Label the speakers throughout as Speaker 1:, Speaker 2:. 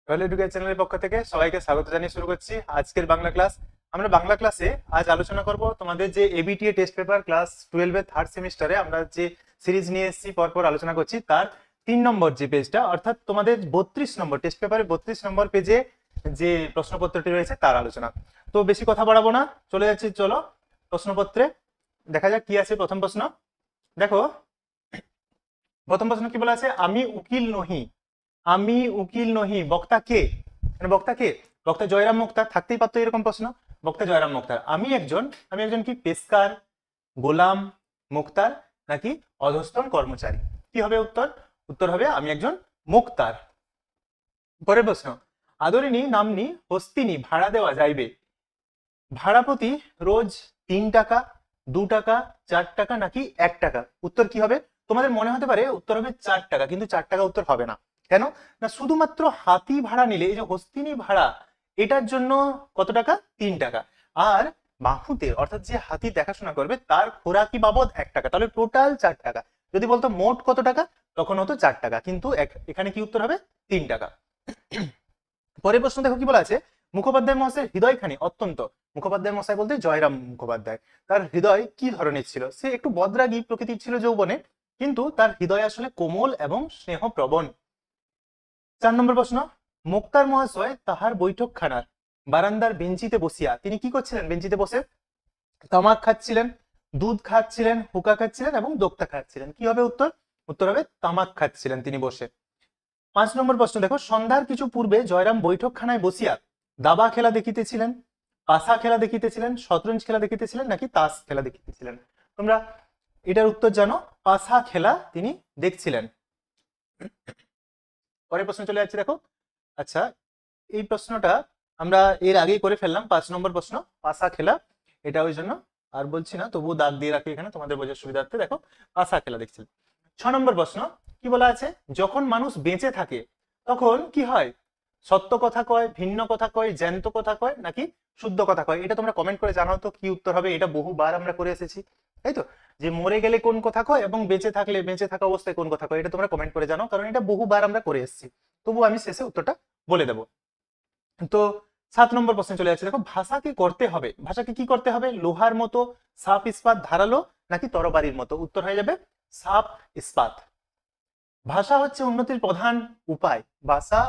Speaker 1: Royal education চ্যানেলের পক্ষ থেকে সবাইকে স্বাগত জানিয়ে শুরু করছি আজকের বাংলা ক্লাস। আমরা বাংলা ক্লাসে আজ আলোচনা করব তোমাদের যে এবিটিএ টেস্ট পেপার ক্লাস 12 এর থার্ড সেমিস্টারে আমরা যে সিরিজ নিয়ে এসেছি পরপর আলোচনা করছি তার 3 নম্বর যে পেজটা, অর্থাৎ তোমাদের 32 নম্বর টেস্ট পেপারে 32 নম্বর পেজে যে প্রশ্নপত্রটি রয়েছে তার আলোচনা। তো বেশি কথা বাড়াবো না, চলে যাচ্ছি, চলো প্রশ্নপত্রে দেখা যাক কি আছে। প্রথম প্রশ্ন দেখো, প্রথম প্রশ্ন কি বলা আছে, আমি উকিল নহি। আমি উকিল নহি, বক্তা কে? মানে বক্তা কে? বক্তা জয়রাম মুক্তার, থাকতেই পারতো এরকম প্রশ্ন। বক্তা জয়রাম মুক্তার। আমি একজন কি পেশকার, গোলাম, মুক্তার নাকি অধস্তন কর্মচারী? কি হবে উত্তর? উত্তর হবে আমি একজন মুক্তার। পরের প্রশ্ন, আদরিণী নামনি হস্তিনী ভাড়া দেওয়া যাইবে। ভাড়া প্রতি রোজ 3 টাকা, 2 টাকা, 4 টাকা নাকি 1 টাকা? উত্তর কি হবে? তোমাদের মনে হতে পারে উত্তর হবে 4 টাকা, কিন্তু 4 টাকা উত্তর হবে না। কেন না? শুধুমাত্র হাতি ভাড়া নিলে, এই যে হস্তিনী ভাড়া, এটার জন্য কত টাকা? 3 টাকা। আর বাহুতে অর্থাৎ যে হাতি দেখাশোনা করবে তার খোরাকি বাবদ 1 টাকা, তাহলে টোটাল 4 টাকা। যদি বলতো মোট কত টাকা, তখন হতো 4 টাকা, কিন্তু এখানে কি উত্তর হবে? 3 টাকা। পরের প্রশ্ন দেখো কি বলা আছে, মুখোপাধ্যায় মহাশয়ের হৃদয়খানি অত্যন্ত। মুখোপাধ্যায় মশাই বলতে জয়রাম মুখোপাধ্যায়। তার হৃদয় কি ধরনের ছিল? সে একটু বদরাগী প্রকৃতির ছিল যৌবনে, কিন্তু তার হৃদয় আসলে কোমল এবং স্নেহপ্রবণ। 4 নম্বর প্রশ্ন, মুক্তার মহাশয় তাহার বৈঠকখানার বারান্দার বেঞ্চিতে বসিয়া তিনি কি করছিলেন? বেঞ্চিতে বসে তামাক খাচ্ছিলেন, দুধ খাচ্ছিলেন, হুকা খাচ্ছিলেন এবং দোক্তা খাচ্ছিলেন। কি হবে উত্তর? উত্তর হবে তামাক খাচ্ছিলেন তিনি বসে। 5 নম্বর প্রশ্ন দেখো, সন্ধ্যার কিছু পূর্বে জয়রাম বৈঠকখানায় বসিয়া দাবা খেলা দেখিতেছিলেন, পাশা খেলা দেখিতেছিলেন, শতরঞ্জ খেলা দেখিতেছিলেন নাকি তাস খেলা দেখিতেছিলেন? তোমরা এটার উত্তর জানো, পাশা খেলা তিনি দেখছিলেন। পরের প্রশ্ন চলে যাচ্ছে দেখো। আচ্ছা, এই প্রশ্নটা আমরা এর আগেই করে ফেললাম, 5 নম্বর প্রশ্ন পাশা খেলা, এটা ওই জন্য আর বলছি না, তবুও দাগ দিয়ে রাখি এখানে তোমাদের বোঝার সুবিধার্থে। দেখো পাশা খেলা দেখছিলেন। 6 নম্বর প্রশ্ন কি বলা আছে, যখন মানুষ বেঁচে থাকে তখন কি হয়? সত্য কথা কয়, ভিন্ন কথা কয়, জ্যান্ত কথা কয় নাকি শুদ্ধ কথা কয়? এটা তোমরা কমেন্ট করে জানাও তো কি উত্তর হবে। এটা বহুবার আমরা করে এসেছি, তাই তো? যে মরে গেলে কোন কথা কয় এবং বেঁচে থাকলে, বেঁচে থাকা অবস্থায় কোন কথা কয়, এটা তোমরা কমেন্ট করে জানাও, কারণ এটা বহুবার আমরা করে এসেছি। তবু আমি শেষে উত্তরটা বলে দেবো। তো 7 নম্বর প্রশ্নে চলে যাচ্ছে দেখো, ভাষাকে করতে হবে, ভাষাকে কি করতে হবে? লোহার মতো সাপ ইস্পাত ধারালো নাকি তরবারির মতো? উত্তর হয়ে যাবে সাপ ইস্পাত। ভাষা হচ্ছে উন্নতির প্রধান উপায়, ভাষা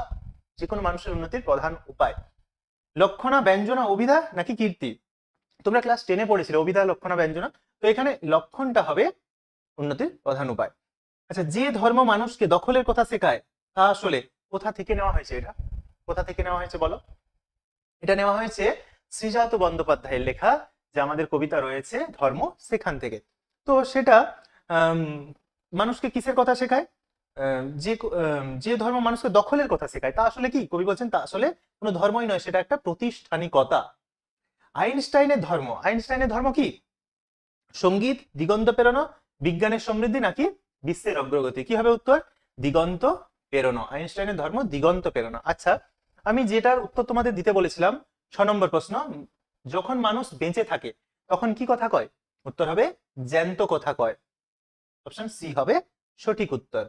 Speaker 1: যে কোনো মানুষের উন্নতির প্রধান উপায়। লক্ষণা ব্যঞ্জনা অভিধা নাকি কীর্তি? তোমরা ক্লাস 10-এ পড়েছিলে অভিধা লক্ষণা ব্যঞ্জনা, তো এখানে লক্ষণটা হবে উন্নতির প্রধান উপায়। আচ্ছা, যে ধর্ম মানুষকে দখলের কথা শেখায় তা আসলে কোথা থেকে নেওয়া হয়েছে? এটা কোথা থেকে নেওয়া হয়েছে বলো? এটা নেওয়া হয়েছে শ্রীজাত বন্দ্যোপাধ্যায়ের লেখা যে আমাদের কবিতা রয়েছে ধর্ম, সেখান থেকে। তো সেটা মানুষকে কিসের কথা শেখায়? যে ধর্ম মানুষকে দখলের কথা শেখায় তা আসলে কি? কবি বলছেন তা আসলে কোনো ধর্মই নয়, সেটা একটা প্রতিষ্ঠানিকতা। আইনস্টাইনের ধর্ম কি? সঙ্গীত, দিগন্ত পেরোনো, বিজ্ঞানের সমৃদ্ধি নাকি বিশ্বের অগ্রগতি? কি হবে উত্তর? দিগন্ত পেরোনো। আইনস্টাইনের ধর্ম দিগন্ত পেরোনো। আচ্ছা, আমি যেটার উত্তর তোমাদের দিতে বলেছিলাম, 6 নম্বর প্রশ্ন, যখন মানুষ বেঁচে থাকে তখন কি কথা কয়? উত্তর হবে জ্যান্ত কথা কয়। অপশন সি হবে সঠিক উত্তর।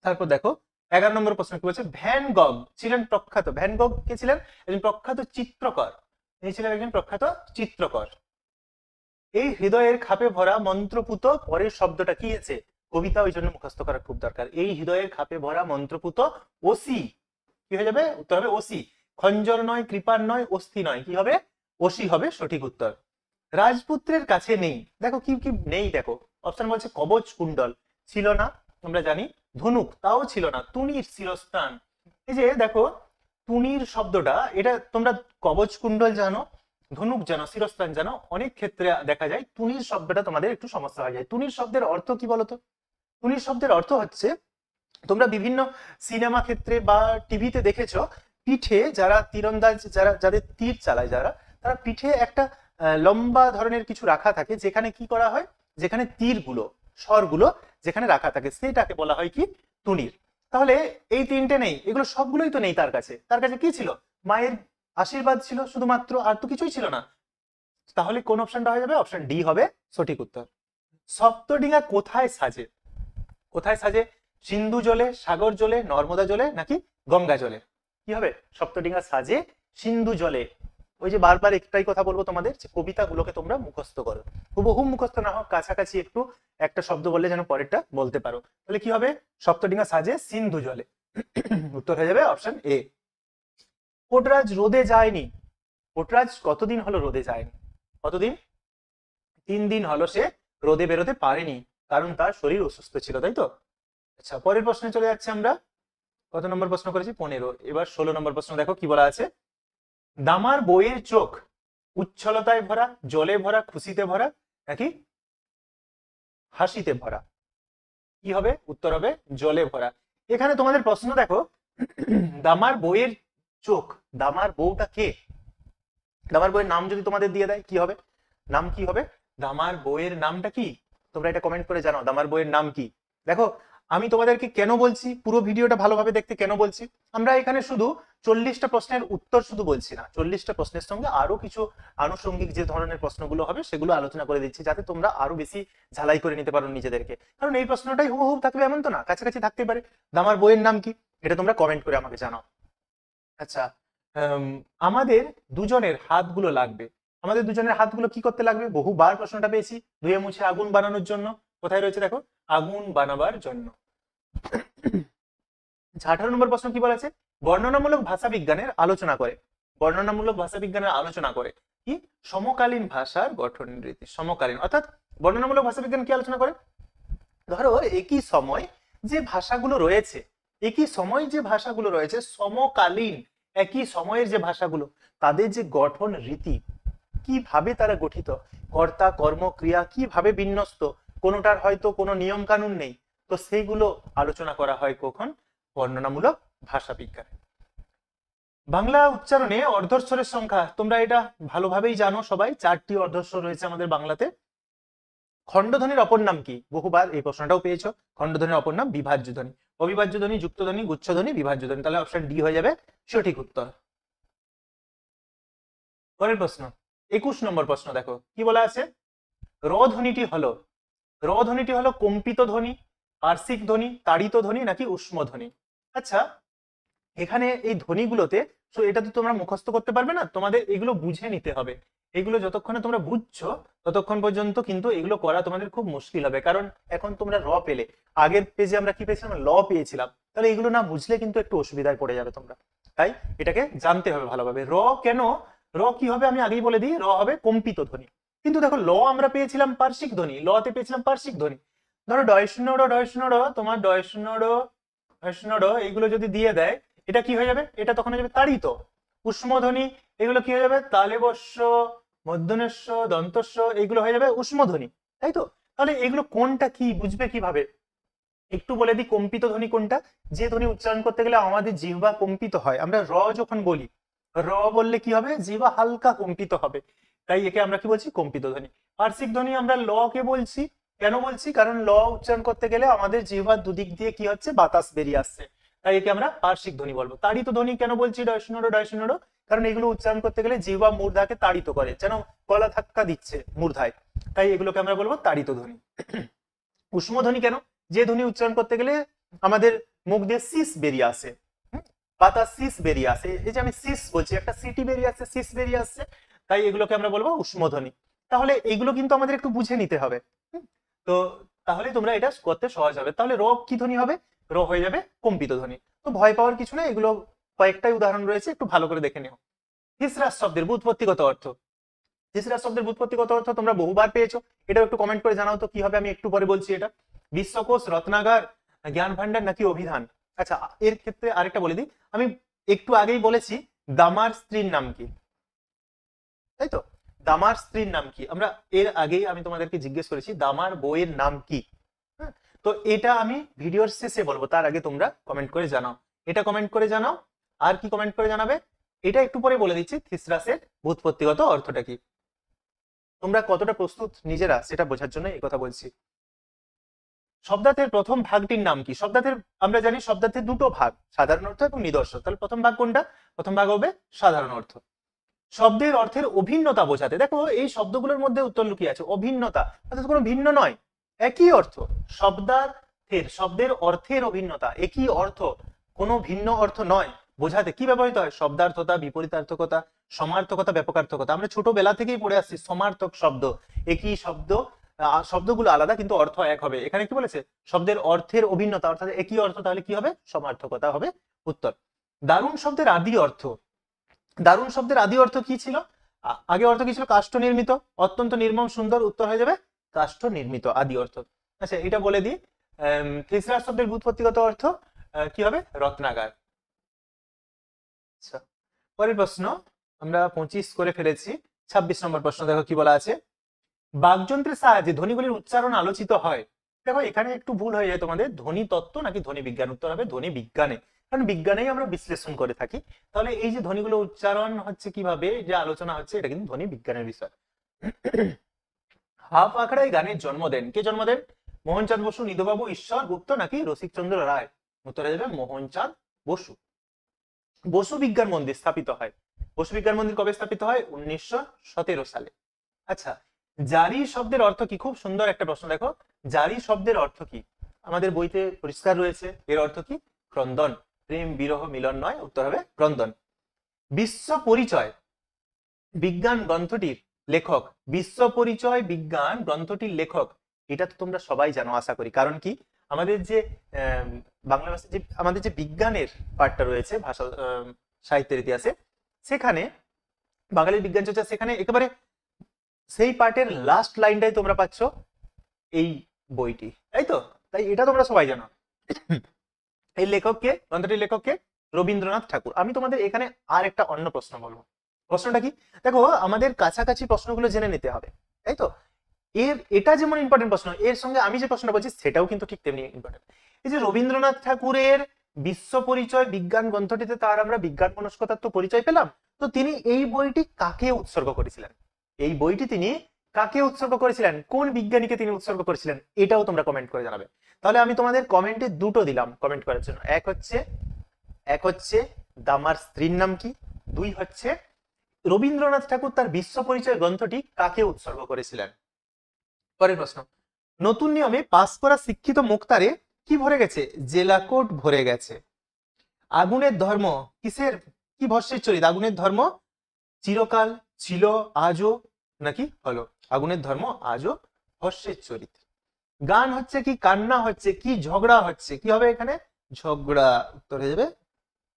Speaker 1: তারপর দেখো 11 নম্বর প্রশ্ন কি বলছে, ভ্যান গগ ছিলেন প্রখ্যাত, ভ্যান গগ কে ছিলেন? একজন প্রখ্যাত চিত্রকর, তিনি ছিলেন একজন প্রখ্যাত চিত্রকর। এই হৃদয়ের খাপে ভরা মন্ত্রপুত, পরের শব্দটা কি আছে? কবিতা ওই জন্য মুখস্থ করা খুব দরকার। এই হৃদয়ের খাপে ভরা মন্ত্রপুত ওসি, কি হয়ে যাবে? উত্তর হবে ওসি। খঞ্জর নয়, কৃপার নয়, অস্থি নয়, কি হবে? ওসি হবে সঠিক উত্তর। রাজপুত্রের কাছে নেই, দেখো কি কি নেই দেখো। অপশন বলছে কবচ কুণ্ডল ছিল না, আমরা জানি। ধনুক তাও ছিল না। তুনির শিরস্ত্রাণ, এই যে দেখো তুনির শব্দটা, এটা তোমরা কবচ কুণ্ডল জানো, ধনুক জানো, শিরস্ত্রাণ জানো, অনেক ক্ষেত্রে দেখা যায় তুনির শব্দটা তোমাদের একটু সমস্যা হয়ে যায়। তুনির শব্দের অর্থ কি বলতো? তুনির শব্দের অর্থ হচ্ছে, তোমরা বিভিন্ন সিনেমা ক্ষেত্রে বা টিভিতে দেখেছো, পিঠে যারা তীরন্দাজ, যাদের তীর চালায়, তারা পিঠে একটা লম্বা ধরনের কিছু রাখা থাকে, যেখানে কি করা হয়, যেখানে তীরগুলো, স্বরগুলো যেখানে রাখা থাকে, সেটাকে বলা হয় কি? তুনির। তাহলে এই 3টে নেই, এগুলো সবগুলোই তো নেই তার কাছে। তার কাছে কি ছিল? মায়ের আশীর্বাদ ছিল শুধুমাত্র, আর তো কিছুই ছিল না। তাহলে কোন অপশনটা হয়ে যাবে? অপশন ডি হবে সঠিক উত্তর। সপ্তডিঙা কোথায় সাজে? কোথায় সাজে? সিন্ধু জলে, সাগর জলে, নর্মদা জলে নাকি গঙ্গা জলে। কি হবে? সপ্তডিঙা সাজে সিন্ধু জলে। ওই যে বারবার একটাই কথা বলবো তোমাদের, যে কবিতাগুলোকে তোমরা মুখস্থ করো, হুবহু মুখস্থ না হোক, কাছাকাছি একটু একটা শব্দ বললে যেন পরেরটা বলতে পারো। তাহলে কি হবে? সপ্তডিঙা সাজে সিন্ধু জলে। উত্তর হয়ে যাবে অপশন এ। কোটরাজ রোদে যায়নি। কোটরাজ কতদিন হলো রোদে যায়নি? কতদিন? 3 দিন হলো সে রোদে বেরোতে পারেনি, কারণ তার শরীর অসুস্থ ছিল, তাই তো? আচ্ছা, পরের প্রশ্নে চলে যাচ্ছে আমরা। কত নম্বর প্রশ্ন করেছি? 15। এবার 16 নম্বর প্রশ্ন দেখো কি বলা আছে। দামার বইয়ের চোখ উচ্ছলতায় ভরা, জলে ভরা, খুশিতে ভরা, নাকি হাসিতে ভরা? কি হবে? উত্তর হবে জলে ভরা। এখানে তোমাদের প্রশ্ন দেখো, দামার বইয়ের চোখ, দামার বউটা কে? দামার বইয়ের নাম যদি তোমাদের দিয়ে দেয় কি হবে? নাম কি হবে? দামার বইয়ের নামটা কি? তোমরা এটা কমেন্ট করে জানাও, দামার বইয়ের নাম কি? দেখো, আমি তোমাদেরকে কেন বলছি পুরো ভিডিওটা ভালোভাবে দেখতে, কেন বলছি, আমরা এখানে শুধু 40টা প্রশ্নের উত্তর শুধু বলছি না, 40টা প্রশ্নের সঙ্গে আরো কিছু আনুষঙ্গিক যে ধরনের প্রশ্নগুলো হবে সেগুলো আলোচনা করে দিচ্ছি, যাতে তোমরা আরো বেশি ঝালাই করে নিতে পারো নিজেদেরকে। কারণ এই প্রশ্নটাই হুবহু থাকবে এমন তো না, কাছাকাছি থাকতে পারে। দামার বইয়ের নাম কি? এটা তোমরা কমেন্ট করে আমাকে জানাও। আচ্ছা, আমাদের দুজনের হাতগুলো লাগবে। আমাদের দুজনের হাতগুলো কি করতে লাগবে? বহুবার প্রশ্নটা পেয়েছি, ধুয়ে মুছে আগুন বানানোর জন্য। কোথায় রয়েছে দেখো? আগুন বানাবার জন্য। 18 নম্বর প্রশ্ন কি বলেছে? বর্ণনামূলক ভাষা বিজ্ঞানের আলোচনা করে। বর্ণনামূলক ভাষা বিজ্ঞানের আলোচনা করে কি? সমকালীন ভাষার গঠন রীতি। সমকালীন অর্থাৎ বর্ণনামূলক ভাষা বিজ্ঞান কি আলোচনা করে? ধরো একই সময় যে ভাষাগুলো রয়েছে, একই সময় যে ভাষাগুলো রয়েছে, সমকালীন একই সময়ের যে ভাষাগুলো, তাদের যে গঠন রীতি, কিভাবে তারা গঠিত, কর্তা কর্ম ক্রিয়া কিভাবে বিন্যস্ত, কোনোটার হয়তো কোনো নিয়ম কানুন নেই, তো সেইগুলো আলোচনা করা হয় কখন? বর্ণনামূলক ভাষা বিজ্ঞানে। বাংলা উচ্চারণে অর্ধস্বরের সংখ্যা তোমরা এটা ভালোভাবেই জানো সবাই, 4টি অর্ধস্বর রয়েছে আমাদের বাংলাতে। খণ্ডধ্বনির অপর নাম কি? বহুবার এই প্রশ্নটাও পেয়েছো। খণ্ডধ্বনির অপর নাম বিভাজ্য ধ্বনি। অবিভাজ্য ধ্বনি, যুক্ত ধ্বনি, গুচ্ছ ধ্বনি, বিভাজ্য ধ্বনি। তাহলে অপশন ডি হয়ে যাবে সঠিক উত্তর। পরের প্রশ্ন 21 নম্বর প্রশ্ন দেখো কি বলা আছে। র ধ্বনিটি হলো, র ধ্বনিটি হলো কম্পিত ধ্বনি, পার্শ্বিক ধ্বনি, তাড়িত ধ্বনি, নাকি উষ্ম ধ্বনি? আচ্ছা, এখানে এই ধ্বনিগুলোতে, তো এটা তো তোমরা মুখস্থ করতে পারবে না, তোমাদের এগুলো বুঝে নিতে হবে। এগুলো যতক্ষণে তোমরা বুঝছো ততক্ষণ পর্যন্ত কিন্তু এগুলো করা তোমাদের খুব মুশকিল হবে, কারণ এখন তোমরা র পেলে, আগের পেজে আমরা কি পেয়েছিলাম? ল পেয়েছিলাম। তাহলে এগুলো না বুঝলে কিন্তু একটু অসুবিধায় পড়ে যাবে তোমরা, তাই এটাকে জানতে হবে ভালোভাবে। র কেন? র কি হবে আমি আগেই বলে দিই, র হবে কম্পিত ধ্বনি। কিন্তু দেখো ল আমরা পেয়েছিলাম পার্শ্বিক ধ্বনি, লতে পেয়েছিলাম পার্শ্বিক ধ্বনি। ধরো ডয় শূন্য ড, ডয় শূন্য ড, তোমার ডয় শূন্য ড, ডয় শূন্য ড, এইগুলো যদি দিয়ে দেয়, এটা কি হয়ে যাবে? এটা তখন হয়ে যাবে তাড়িত। উষ্ম ধ্বনি, এগুলো কি হয়ে যাবে? তালেবস্য, মধ্যনস্য, দন্তস্য, এগুলো হয়ে যাবে উষ্ম ধ্বনি, তাই তো? তাহলে এগুলো কোনটা কি বুঝবে কিভাবে? একটু বলে দিই, কম্পিত ধ্বনি কোনটা? যে ধ্বনি উচ্চারণ করতে গেলে আমাদের জিহ্বা কম্পিত হয়। আমরা র যখন বলি, র বললে কি হবে? জিহ্বা হালকা কম্পিত হবে, তাই একে আমরা কি বলছি? কম্পিত ধ্বনি। পার্শ্বিক ধ্বনি আমরা ল কে বলছি। কেন বলছি? কারণ ল উচ্চারণ করতে গেলে আমাদের জিহ্বার দুদিক দিয়ে কি হচ্ছে? বাতাস বেরিয়ে আসছে, তাই একে আমরা পার্শ্বিক ধ্বনি বলবো। তাড়িত ধ্বনি কেন বলছি ডয় শূন্য ড, ডয় শূন্য ড? কারণ এগুলো উচ্চারণ করতে গেলে জিহ্বা মূর্ধাকে তাড়িত করে, যেন গলা ধাক্কা দিচ্ছে মূর্ধায়, তাই এগুলোকে আমরা বলবো তাড়িত ধ্বনি। উষ্ম ধ্বনি কেন? যে ধ্বনি উচ্চারণ করতে গেলে আমাদের মুখ দিয়ে সিস বেরিয়ে আসে, বাতাস সিস বেরিয়ে আসে, এই যে আমি সিস বলছি, একটা সিটি বেরিয়ে আসছে, সিস বেরিয়ে আসছে, তাই এগুলোকে আমরা বলবো উষ্ম ধ্বনি। তাহলে এইগুলো কিন্তু আমাদের একটু বুঝে নিতে হবে। তো তাহলে তোমরা এটা করতে সহজ হবে। তাহলে র কি ধ্বনি হবে? র হয়ে যাবে কম্পিত ধ্বনি। তো ভয় পাওয়ার কিছু না, এগুলো কয়েকটাই উদাহরণ রয়েছে, একটু ভালো করে দেখে নিও। থিসরাস শব্দের ব্যুৎপত্তিগত অর্থ। থিসরাস শব্দের ব্যুৎপত্তিগত অর্থ তোমরা বহুবার পেয়েছো, এটাও একটু কমেন্ট করে জানাও তো কি হবে, আমি একটু পরে বলছি। এটা বিশ্বকোষ, রত্নাগার, জ্ঞান ভান্ডার, নাকি অভিধান? আচ্ছা, এর ক্ষেত্রে আরেকটা বলে দিই, আমি একটু আগেই বলেছি দামার স্ত্রীর নাম কি, তাই তো? দামার স্ত্রীর নাম কি? আমরা এর আগেই আমি তোমাদেরকে জিজ্ঞেস করেছি দামার বইয়ের নাম কি। হ্যাঁ, তো এটা আমি ভিডিওর শেষে বলবো, তার আগে তোমরা কমেন্ট করে জানাও। এটা কমেন্ট করে জানাও। আর কি কমেন্ট করে জানাবে? এটা একটু পরে বলে দিচ্ছি থিসরাসের ব্যুৎপত্তিগত অর্থটা কি। তোমরা কতটা প্রস্তুত নিজেরা সেটা বোঝার জন্য এই কথা বলছি। শব্দার্থের প্রথম ভাগটির নাম কি? শব্দার্থের আমরা জানি শব্দার্থের দুটো ভাগ, সাধারণ অর্থ এবং নিদর্শ। তাহলে প্রথম ভাগ কোনটা? প্রথম ভাগ হবে সাধারণ অর্থ। শব্দের অর্থের অভিন্নতা বোঝাতে, দেখো এই শব্দগুলোর মধ্যে উত্তর লুকিয়ে আছে, অভিন্নতা অর্থাৎ কোনো ভিন্ন নয়, একই অর্থ। শব্দের অর্থের অভিন্নতা, একই অর্থ কোনো ভিন্ন অর্থ নয় বোঝাতে কি ব্যবহৃত হয়? শব্দার্থতা, বিপরীতার্থকতা, সমার্থকতা, ব্যাপকার্থকতা। আমরা ছোটবেলা থেকেই পড়ে আসছি সমার্থক শব্দ, একই শব্দ, শব্দগুলো আলাদা কিন্তু অর্থ এক হবে। এখানে কি বলেছে? শব্দের অর্থের অভিন্নতা, অর্থাৎ একই অর্থ, তাহলে কি হবে? সমার্থকতা হবে উত্তর। দারুণ শব্দের আদি অর্থ, দারুণ শব্দের আদি অর্থ কি ছিল? আগে অর্থ কি ছিল? কাষ্ঠ নির্মিত, অত্যন্ত নির্মম সুন্দর, উত্তর হয়ে যাবে কাষ্ঠ নির্মিত আদি অর্থ। আচ্ছা এটা বলে দিই, থিসরাস শব্দের ব্যুৎপত্তিগত অর্থ কি হবে? রত্নাগার। আচ্ছা পরের প্রশ্ন আমরা 25 করে ফেলেছি। 26 নম্বর প্রশ্ন দেখো কি বলা আছে। বাকযন্ত্রের সাহায্যে ধ্বনিগুলির উচ্চারণ আলোচিত হয়। দেখো এখানে একটু ভুল হয়ে যায় তোমাদের, ধ্বনি তত্ত্ব নাকি ধ্বনি বিজ্ঞান? উত্তর হবে ধ্বনি বিজ্ঞানে, কারণ বিজ্ঞানেই আমরা বিশ্লেষণ করে থাকি। তাহলে এই যে ধ্বনিগুলো উচ্চারণ হচ্ছে কিভাবে যে আলোচনা হচ্ছে, এটা কিন্তু ধ্বনি বিজ্ঞানের বিষয়। হাফ আখড়াই গানের জন্ম দেন, কে জন্ম দেন? মোহনচাঁদ বসু, নিধুবাবু, ঈশ্বর গুপ্ত নাকি রসিকচন্দ্র রায়? উত্তর হয়ে যাবে মোহনচাঁদ বসু। বসু বিজ্ঞান মন্দির স্থাপিত হয়, বসু বিজ্ঞান মন্দির কবে স্থাপিত হয়? 1917 সালে। আচ্ছা জারি শব্দের অর্থ কি? খুব সুন্দর একটা প্রশ্ন দেখো, জারি শব্দের অর্থ কি? আমাদের বইতে পরিষ্কার রয়েছে, এর অর্থ কি? ক্রন্দন, প্রেম বিরহ মিলন নয়, উত্তর হবে ক্রন্দন। বিশ্ব পরিচয় বিজ্ঞান গ্রন্থটির লেখক, বিশ্ব পরিচয় বিজ্ঞান গ্রন্থটির লেখক, এটা তো তোমরা সবাই জানো আশা করি। কারণ কি আমাদের যে বাংলা ভাষার যে আমাদের যে বিজ্ঞানের পাঠটা রয়েছে ভাষা সাহিত্যের ইতিহাসে, সেখানে বাঙালির বিজ্ঞান চর্চা, সেখানে একেবারে সেই পার্টের লাস্ট লাইনটাই তোমরা পাচ্ছ এই বইটি, তাই তো? তাই এটা তোমরা সবাই জানো। এই লেখককে, গ্রন্থটির লেখককে? রবীন্দ্রনাথ ঠাকুর। আমি তোমাদের এখানে আর একটা অন্য প্রশ্ন বলবো। প্রশ্নটা কি? দেখো আমাদের কাছাকাছি প্রশ্নগুলো জেনে নিতে হবে, তাই তো? এটা যেমন ইম্পর্টেন্ট প্রশ্ন, এর সঙ্গে আমি যে প্রশ্নটা বলছি সেটাও কিন্তু ঠিক তেমনি ইম্পর্টেন্ট। এই যে রবীন্দ্রনাথ ঠাকুরের বিশ্ব পরিচয় বিজ্ঞান গ্রন্থটিতে তার আমরা বিজ্ঞান মনস্কতার তো পরিচয় পেলাম, তো তিনি এই বইটি কাকে উৎসর্গ করেছিলেন? এই বইটি তিনি কাকে উৎসর্গ করেছিলেন? কোন বিজ্ঞানীকে তিনি উৎসর্গ করেছিলেন? এটাও তোমরা কমেন্ট করে জানাবে। তাহলে আমি তোমাদের কমেন্টে দুটো দিলাম কমেন্ট করার জন্য, এক হচ্ছে দামার স্ত্রীর নাম কি, দুই হচ্ছে রবীন্দ্রনাথ ঠাকুর তার বিশ্ব পরিচয় গ্রন্থটি কাকে উৎসর্গ করেছিলেন। পরের প্রশ্ন, নতুন নিয়মে পাস করা শিক্ষিত মুক্তারে কি ভরে গেছে? জেলা কোড ভরে গেছে। আগুনের ধর্ম কিসের, কি ভস্যের চরিত? আগুনের ধর্ম চিরকাল, ছিল, আজও নাকি হলো? আগুনের ধর্ম আজও ভস্যের চরিত। গান হচ্ছে কি, কান্না হচ্ছে কি, ঝগড়া হচ্ছে? কি হবে এখানে? ঝগড়া। উত্তর হয়ে যাবে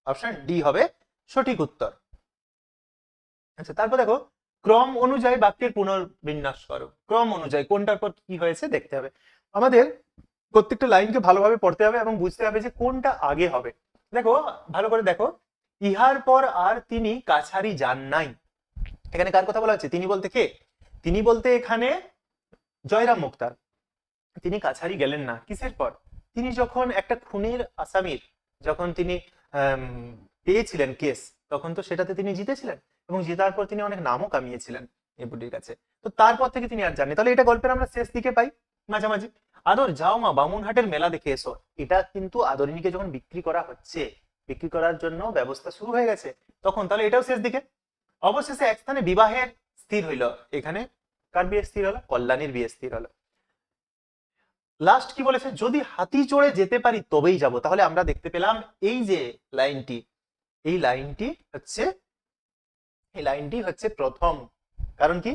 Speaker 1: অপশন ডি হবে সঠিক উত্তর। আচ্ছা তারপর দেখো, ক্রম অনুযায়ী বাক্যের পুনর্বিন্যাস করো। ক্রম অনুযায়ী কোনটার পর কি হয়েছে দেখতে হবে। আমাদের প্রত্যেকটা লাইনকে ভালোভাবে পড়তে হবে এবং বুঝতে হবে যে কোনটা আগে হবে। দেখো ভালো করে দেখো, ইহার পর আর তিনি কাছারি যান নাই, এখানে কার কথা বলা হচ্ছে? তিনি বলতে কে? তিনি বলতে এখানে জয়রাম মুক্তার। তিনি কাছারি গেলেন না কিসের পর? তিনি যখন একটা খুনের আসামির যখন তিনি পেয়েছিলেন কেস, তখন তো সেটাতে তিনি জিতেছিলেন এবং জেতার পর তিনি অনেক নামও কামিয়েছিলেন এই বুটির কাছে। তো তারপর থেকে তিনি আর জানেন। তাহলে এটা গল্পের আমরা শেষ দিকে পাই মাঝামাঝি। আদর যাও মা বামুনহাটের মেলা দেখে এসো, এটা কিন্তু আদরিনীকে যখন বিক্রি করা হচ্ছে, বিক্রি করার জন্য ব্যবস্থা শুরু হয়ে গেছে তখন, তাহলে এটাও শেষ দিকে। অবশেষে এক স্থানে বিবাহের স্থির হইল, এখানে কার বিয়ে স্থির হলো? কল্যাণীর বিয়ে স্থির হলো। লাস্ট কি বলেছে? যদি হাতি চড়ে যেতে পারি তবেই যাব। তাহলে আমরা দেখতে পেলাম এই যে লাইনটি, এই লাইনটি হচ্ছে প্রথম। কারণ কি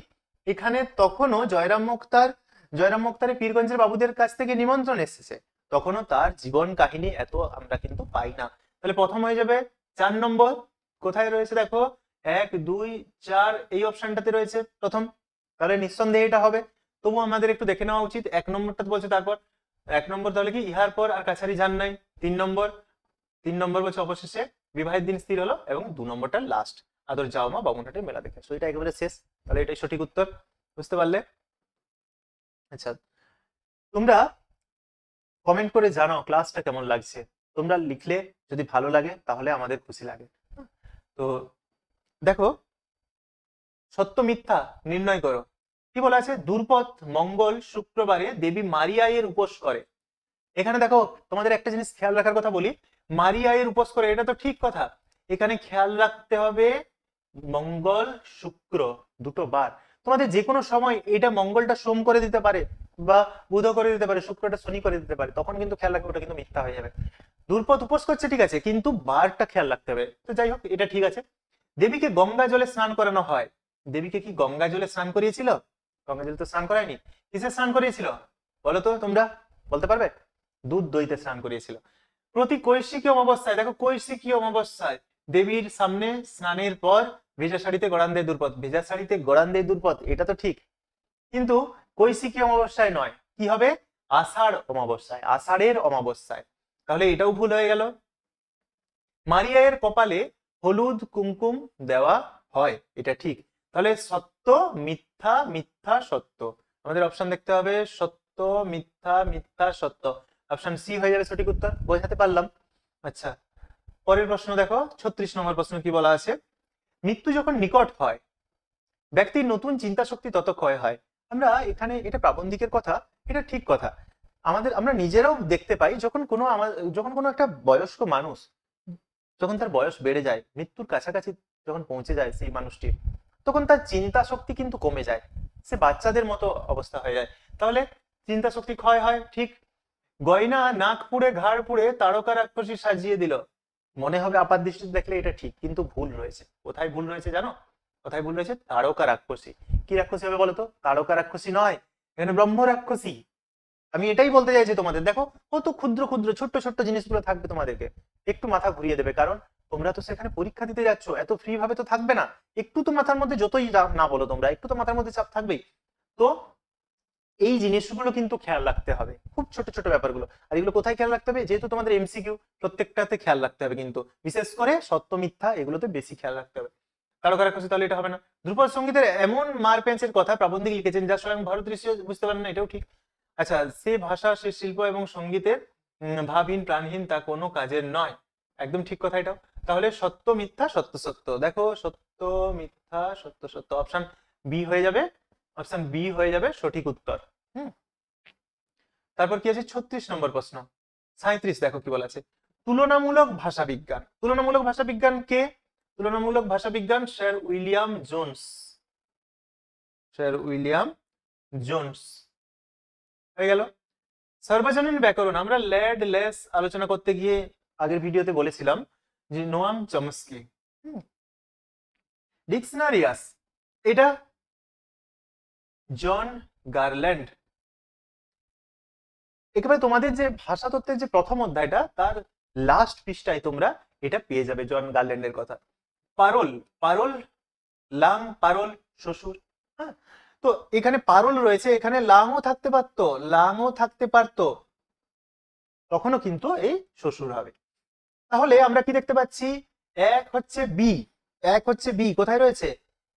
Speaker 1: এখানে তখনও জয়রাম মুক্তারের পীরগঞ্জের বাবুদের কাছ থেকে নিমন্ত্রণ এসেছে, তখনও তার জীবন কাহিনী এত আমরা কিন্তু পাই না। তাহলে প্রথম হয়ে যাবে 4 নম্বর। কোথায় রয়েছে দেখো? 1 2 4 এই অপশনটাতে রয়েছে প্রথম, তাহলে নিঃসন্দেহে এটা হবে। তবু আমাদের একটু দেখে নেওয়া উচিত। 1 নম্বরটা বলছে, তারপর 1 নম্বর তাহলে কি ইহার পর আর কাছারি যান নাই। 3 নম্বর বলছে অবশেষে বিবাহের দিন স্থির হলো, এবং 2 নম্বরটা লাস্ট, আদর যাও মা বামুনহাটের মেলা দেখে। সো এটা একেবারে শেষ, তাহলে এটাই সঠিক উত্তর। বুঝতে পারলে? আচ্ছা তোমরা কমেন্ট করে জানাও ক্লাসটা কেমন লাগছে। তোমরা লিখলে যদি ভালো লাগে তাহলে আমাদের খুশি লাগে। তো দেখো, সত্য মিথ্যা নির্ণয় করো। কি বলা আছে? দুর্পথ মঙ্গল শুক্রবারে দেবী মারিয়ায়ের উপোস করে। এখানে দেখো তোমাদের একটা জিনিস খেয়াল রাখার কথা বলি, মারিয়ায়ের উপোস করে এটা তো ঠিক কথা, এখানে খেয়াল রাখতে হবে মঙ্গল শুক্র দুটো বার। তোমাদের যে কোনো সময় এটা মঙ্গলটা সোম করে দিতে পারে, বা বুধ করে দিতে পারে, শুক্রটা শনি করে দিতে পারে, তখন কিন্তু খেয়াল রাখবে ওটা কিন্তু মিথ্যা হয়ে যাবে। দুর্পদ উপোস করছে ঠিক আছে, কিন্তু বারটা খেয়াল রাখতে হবে। তো যাই হোক, এটা ঠিক আছে। দেবীকে গঙ্গা জলে স্নান করানো হয়। দেবীকে কি গঙ্গা জলে স্নান করিয়েছিল? গঙ্গা জলে তো স্নান করায়নি। কিসে স্নান করিয়েছিল বলো তো, তোমরা বলতে পারবে? দুধ দইতে স্নান করিয়েছিল। প্রতি কৈশিকী অমাবস্যায়, দেখো কৈশিকী অমাবস্যায় দেবীর সামনে স্নানের পর ভেজা শাড়িতে গড়ান দেয় দুর্পদ। ভেজা শাড়িতে গড়ান দেয় দুর্পদ, এটা তো ঠিক, কিন্তু কৈশিকী অমাবস্যায় নয়। কি হবে? আষাঢ় অমাবস্যায়, আষাঢ়ের অমাবস্যায়। তাহলে এটাও ভুল হয়ে গেল। মারিয়ায়ের কপালে হলুদ কুমকুম দেওয়া হয়, এটা ঠিক। তাহলে সত্য মিথ্যা, মিথ্যা সত্য, আমাদের অপশন দেখতে হবে সত্য মিথ্যা, মিথ্যা সত্য। অপশন সি হয়ে যাবে সঠিক উত্তর। বোঝাতে পারলাম? আচ্ছা, পরের প্রশ্ন দেখো, 36 নম্বর প্রশ্ন কি বলা আছে? মৃত্যু যখন নিকট হয় ব্যক্তির নতুন চিন্তা শক্তি তত ক্ষয় হয়। আমরা এখানে, এটা প্রাবন্ধিকের কথা, এটা ঠিক কথা। আমরা নিজেরাও দেখতে পাই, যখন কোনো একটা বয়স্ক মানুষ, যখন তার বয়স বেড়ে যায়, মৃত্যুর কাছাকাছি যখন পৌঁছে যায় সেই মানুষটি, তখন তার চিন্তা শক্তি কিন্তু কমে যায়, সে বাচ্চাদের মতো অবস্থা হয়ে যায়। তাহলে চিন্তা শক্তি ক্ষয় হয়, ঠিক। গয়না নাক পুড়ে ঘাড় পুড়ে তারকা রাক্ষসী সাজিয়ে দিল, মনে হবে আপাত দৃষ্টিতে দেখলে এটা ঠিক, কিন্তু ভুল রয়েছে। কোথায় ভুল রয়েছে জানো? কোথায় ভুল রয়েছে? তারকা রাক্ষসী। কি রাক্ষসী হবে বলতো? তারকা রাক্ষসী নয়, এখানে ব্রহ্ম রাক্ষসী। আমি এটাই বলতে চাইছি তোমাদের। দেখো কত ক্ষুদ্র ক্ষুদ্র ছোট্ট ছোট্ট জিনিসগুলো থাকবে, তোমাদেরকে একটু মাথা ঘুরিয়ে দেবে, কারণ তোমরা তো সেখানে পরীক্ষা দিতে যাচ্ছ, এত ফ্রি ভাবে তো থাকবে না। একটু তো মাথার মধ্যে, যতই না বলো তোমরা, একটু তো মাথার মধ্যে চাপ থাকবেই। তো এই জিনিসগুলো কিন্তু খেয়াল রাখতে হবে, খুব ছোট ছোট ব্যাপারগুলো। আর এগুলো কোথায় খেয়াল রাখতে হবে? যেহেতু তোমাদের এমসিকিউ, প্রত্যেকটাতে খেয়াল রাখতে হবে, কিন্তু বিশেষ করে সত্য মিথ্যা এগুলোতে বেশি খেয়াল রাখতে হবে। তারকা রাক্ষসী, তাহলে এটা হবে না। ধ্রুপদ সঙ্গীতের এমন মার প্যাঁচের কথা প্রাবন্ধিক লিখেছেন যা স্বয়ং ভারত ঋষি বুঝতে পারেন না, এটাও ঠিক। আচ্ছা, সে ভাষা, সে শিল্প এবং সঙ্গীতের ভাবহীন প্রাণহীন তা কোনো কাজের নয়, একদম ঠিক কথা এটাও। তাহলে সত্য মিথ্যা সত্য সত্য, দেখো সত্য মিথ্যা সত্য সত্য, অপশন বি হয়ে যাবে। অপশন বি হয়ে যাবে সঠিক উত্তর। হুম। তারপর কি আছে? 36 নম্বর প্রশ্ন। 37 দেখো কি বলা আছে? তুলনামূলক ভাষা বিজ্ঞান। তুলনামূলক ভাষা বিজ্ঞান কে? তুলনামূলক ভাষা বিজ্ঞান sir William Jones. Sir William Jones হয়ে গেল। সর্বজনীন ব্যাকরণ আমরা ল্যাড লেস আলোচনা করতে গিয়ে আগের ভিডিওতে বলেছিলাম যে নোয়াম চমস্কি। ডিকশনারিয়াস, এটা জন গার্ল্যান্ড। একেবারে তোমাদের যে ভাষা তত্ত্বের যে প্রথম অধ্যায়টা, তার লাস্ট পৃষ্ঠায় তোমরা এটা পেয়ে যাবে জন গার্ল্যান্ডের কথা। পারল, পারল লাং, পারল শ্বশুর। হ্যাঁ, তো এখানে পারল রয়েছে, এখানে লাংও থাকতে পারতো, লাংও থাকতে পারতো, তখনও কিন্তু এই শ্বশুর হবে। তাহলে আমরা কি দেখতে পাচ্ছি? এক হচ্ছে বি, এক হচ্ছে বি কোথায় রয়েছে?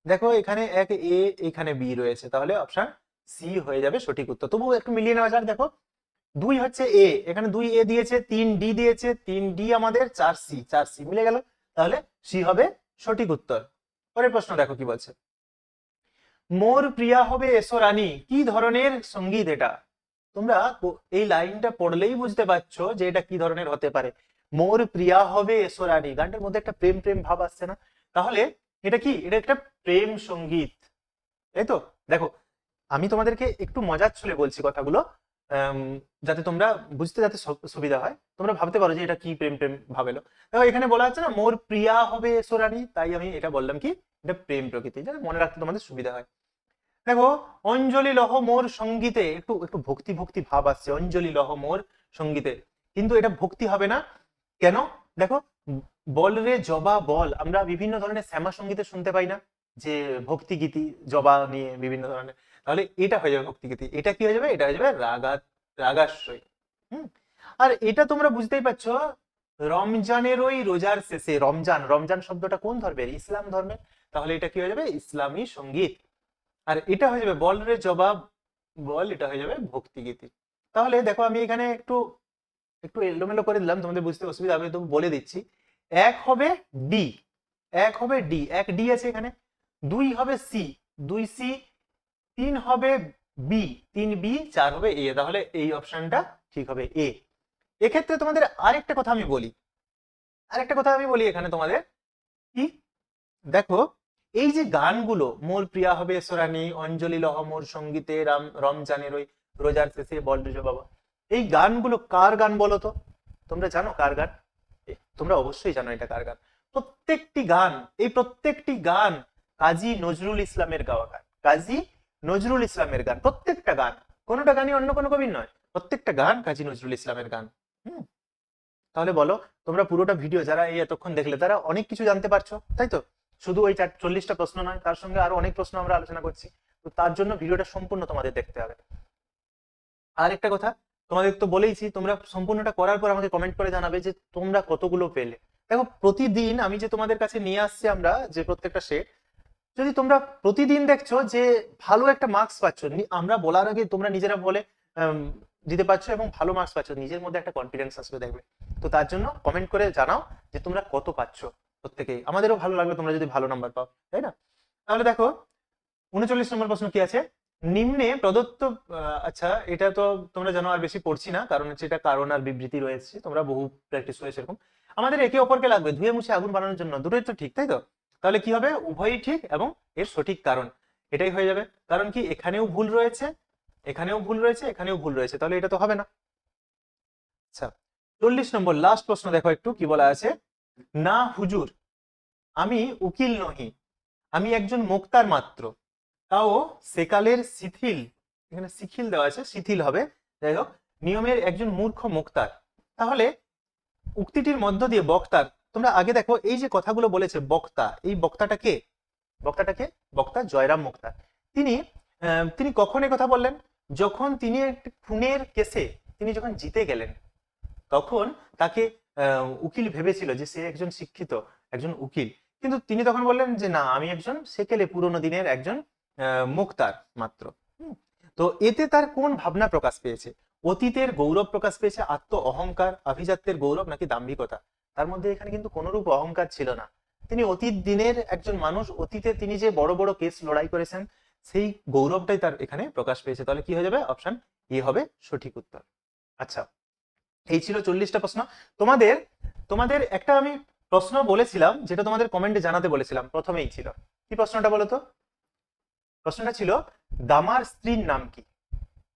Speaker 1: দেখো এখানে এক এ, এখানে বি রয়েছে, তাহলে অপশন সি হয়ে যাবে সঠিক উত্তর। তবু একটু মিলিয়ে নেওয়া যাক। দেখো 2 হচ্ছে এ, এখানে 2 এ দিয়েছে, 3 ডি দিয়েছে, 3 ডি আমাদের 4 সি, 4 সি মিলে গেল, তাহলে সি হবে সঠিক উত্তর। পরের প্রশ্ন দেখো কি বলছে? মোর প্রিয়া হবে এসো রানী, কি ধরনের সঙ্গীত এটা? তোমরা এই লাইনটা পড়লেই বুঝতে পারছো যে এটা কি ধরনের হতে পারে। মোর প্রিয়া হবে এসো রানী, গানটার মধ্যে একটা প্রেম প্রেম ভাব আসছে না? তাহলে এটা কি? এটা একটা প্রেম সঙ্গীত, তাই তো? দেখো আমি তোমাদেরকে একটু মজার ছলে বলছি কথাগুলো, যাতে তোমরা বুঝতে যাতে সুবিধা হয়, তোমরা ভাবতে পারো যে এটা কি প্রেম প্রেম ভাবেলো। দেখো এখানে বলা হচ্ছে না মোর প্রিয়া হবে এসো রানী, তাই আমি এটা বললাম কি এটা প্রেম প্রকৃতি, যাতে মনে রাখতে তোমাদের সুবিধা হয়। দেখো অঞ্জলি লহ মোর সঙ্গীতে, একটু একটু ভক্তি ভক্তি ভাব আসছে, অঞ্জলি লহ মোর সঙ্গীতে, কিন্তু এটা ভক্তি হবে না। কেন? দেখো বল রে জবা বল, আমরা বিভিন্ন ধরনের শ্যামা সঙ্গীতে শুনতে পাই না যে ভক্তি গীতি, জবা নিয়ে বিভিন্ন ধরনের, তাহলে এটা হয়ে যাবে ভক্তি গীতি। এটা কি হয়ে যাবে? এটা হয়ে যাবে রাগাশ্রয়। হুম। আর এটা তোমরা বুঝতেই পারছো, রমজানের ওই রোজার শেষে, রমজান, রমজান শব্দটা কোন ধর্মের? ইসলাম ধর্মের, তাহলে এটা কি হয়ে যাবে? ইসলামী সঙ্গীত। আর এটা হয়ে যাবে বল রে জবাব বল, এটা হয়ে যাবে ভক্তি গীতি। তাহলে দেখো আমি এখানে একটু একটু এলোমেলো করে দিলাম, তোমাদের বুঝতে অসুবিধা হবে, তো বলে দিচ্ছি। এক হবে ডি, এক হবে ডি, এক ডি আছে এখানে। 2 হবে সি, 2 সি। 3 হবে বি, 3 বি। 4 হবে এ, তাহলে এই অপশনটা ঠিক হবে এ। এক্ষেত্রে তোমাদের আরেকটা কথা আমি বলি, আরেকটা কথা আমি বলি এখানে তোমাদের কি, দেখো এই যে গানগুলো মোর প্রিয়া হবে সোরানি, অঞ্জলি লহ মোর সঙ্গীতে, রমজানের ওই রোজার শেষে বল দুজো বাবা। এই গানগুলো কার গান বলো তো? তোমরা জানো কার গান? তোমরা অবশ্যই জানো এটা কার গান। প্রত্যেকটি গান কাজী নজরুল ইসলামের গাওয়া গান। কাজী নজরুল ইসলামের গান, প্রত্যেকটা গান, কোনোটা গানই অন্য কোনো কবির নয়, প্রত্যেকটা গান কাজী নজরুল ইসলামের গান। তাহলে বলো, তোমরা পুরোটা ভিডিও যারা এই এতক্ষণ দেখলে তারা অনেক কিছু জানতে পারছো, তাই তো? শুধু ওই 40টা প্রশ্ন নয়, তার সঙ্গে আরো অনেক প্রশ্ন আমরা আলোচনা করছি। তো তার জন্য ভিডিওটা সম্পূর্ণ তোমাদের দেখতে হবে। আর একটা কথা তোমাদের তো বলেইছি, তোমরা সম্পূর্ণটা করার পর আমাকে কমেন্ট করে জানাবে যে তোমরা কতগুলো পেলে। দেখো, প্রতিদিন আমি যে তোমাদের কাছে নিয়ে আসছি আমরা যে প্রত্যেকটা সেট, যদি তোমরা প্রতিদিন দেখছো যে ভালো একটা মার্কস পাচ্ছ, আমরা বলার আগে তোমরা নিজেরা বলে দিতে পারছো এবং ভালো মার্কস পাচ্ছ, নিজের মধ্যে একটা কনফিডেন্স আসবে দেখবে। তো তার জন্য কমেন্ট করে জানাও যে তোমরা কত পাচ্ছ। প্রত্যেকেই আমাদেরও ভালো লাগবে তোমরা যদি ভালো নাম্বার পাও, তাই না? তাহলে দেখো 39 নম্বর প্রশ্ন কি আছে, নিম্নে প্রদত্ত, আচ্ছা এটা তো তোমরা জানো, আর বেশি পড়ছি না, কারণ হচ্ছে এটা কারণ আর বিবৃতি রয়েছে, তোমরা বহু প্র্যাকটিস হয়েছে এরকম। আমাদের একে অপরকে লাগবে ধুয়ে মুছে আগুন বানানোর জন্য, দুটোই তো ঠিক, তাই তো? তাহলে কি হবে, উভয়ই ঠিক এবং এর সঠিক কারণ এটাই হয়ে যাবে। কারণ কি, এখানেও ভুল রয়েছে, এখানেও ভুল রয়েছে, এখানেও ভুল রয়েছে, তাহলে এটা তো হবে না। আচ্ছা 40 নম্বর লাস্ট প্রশ্ন দেখো একটু কি বলা আছে, না হুজুর আমি উকিল নহি, আমি একজন মুক্তার মাত্র, তাও সেকালের শিথিল, এখানে শিথিল দেওয়া আছে, শিথিল হবে, যাই হোক, নিয়মের একজন মূর্খ মুক্তার। তাহলে উক্তিটির মধ্য দিয়ে বক্তার, তোমরা আগে দেখো এই যে কথাগুলো বলেছে বক্তা, এই বক্তাটা কে? বক্তাটা কে? বক্তা জয়রাম মুক্তার। তিনি কখন এই কথা বললেন? যখন তিনি একটি খুনের কেসে তিনি যখন জিতে গেলেন, তখন তাকে উকিল ভেবেছিল যে সে একজন শিক্ষিত একজন উকিল, কিন্তু তিনি তখন বললেন যে না, আমি একজন সেকেলে পুরোনো দিনের একজন মুক্তার মাত্র। তো এতে তার কোন ভাবনা প্রকাশ পেয়েছে? অতীতের গৌরব প্রকাশ পেয়েছে, আত্ম অহংকার, আভিজাত্যের গৌরব, নাকি দাম্ভিকতা? তার মধ্যে এখানে কিন্তু কোনরূপ অহংকার ছিল না। তিনি অতীত দিনের একজন মানুষ, অতীতে তিনি যে বড় বড় কেস লড়াই করেছেন, সেই গৌরবটাই তার এখানে প্রকাশ পেয়েছে। তাহলে কি হয়ে যাবে? অপশন এ হবে সঠিক উত্তর। আচ্ছা, এই ছিল 40টা প্রশ্ন। তোমাদের একটা আমি প্রশ্ন বলেছিলাম, যেটা তোমাদের কমেন্টে জানাতে বলেছিলাম, প্রথমেই ছিল কি প্রশ্নটা বলো তো? প্রশ্নটা ছিল দামার স্ত্রীর নাম কি?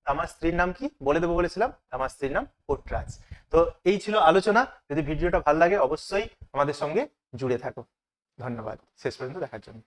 Speaker 1: দামার স্ত্রীর নাম কি বলে দেবো বলেছিলাম, দামার স্ত্রীর নাম পোর্টরাজ। তো এই ছিল আলোচনা। যদি ভিডিওটা ভালো লাগে অবশ্যই আমাদের সঙ্গে জুড়ে থাকো। ধন্যবাদ শেষ পর্যন্ত দেখার জন্য।